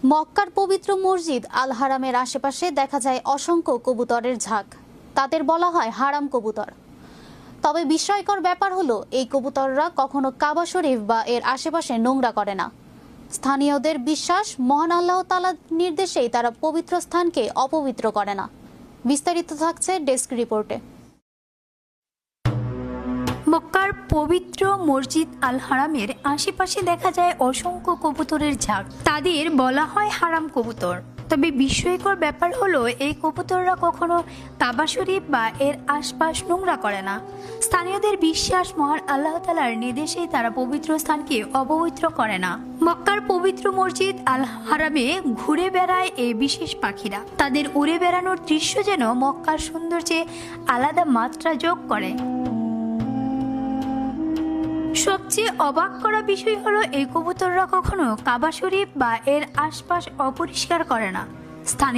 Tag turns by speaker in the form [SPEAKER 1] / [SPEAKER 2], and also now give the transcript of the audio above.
[SPEAKER 1] মক্কার পবিত্র মসজিদ আল হারামের আশেপাশে দেখা যায় অসংখ্য কবুতরের ঝাঁক। তাদের বলা হয় হারাম কবুতর। তবে বিস্ময়কর ব্যাপার হলো, এই কবুতররা কখনো কাবা শরীফ বা এর আশেপাশে নোংরা করে না। স্থানীয়দের বিশ্বাস, মহান আল্লাহ তাআলার নির্দেশেই তারা পবিত্র স্থানকে অপবিত্র করে না। বিস্তারিত থাকছে ডেস্ক রিপোর্টে।
[SPEAKER 2] মক্কার পবিত্র মসজিদ আল হারামের আশেপাশে দেখা যায় অসংখ্য কবুতরের ঝাঁক। তাদের বলা হয় হারাম কবুতর। তবে বিস্ময়কর ব্যাপার হলো, এই কবুতররা কখনো কাবা শরীফ বা এর আশপাশ নোংরা করে না। স্থানীয়দের বিশ্বাস, মহান আল্লাহ তাআলার নির্দেশেই তারা পবিত্র স্থানকে অপবিত্র করে না। মক্কার পবিত্র মসজিদ আল হারামে ঘুরে বেড়ায় এই বিশেষ পাখিরা। তাদের উড়ে বেড়ানোর দৃশ্য যেন মক্কার সৌন্দর্যে আলাদা মাত্রা যোগ করে। সবচেয়ে অবাক করা বিষয় হলো, এই কবুতররা কখনো কাবা শরীফ বা এর আশপাশ অপরিষ্কার করে না। স্থানীয়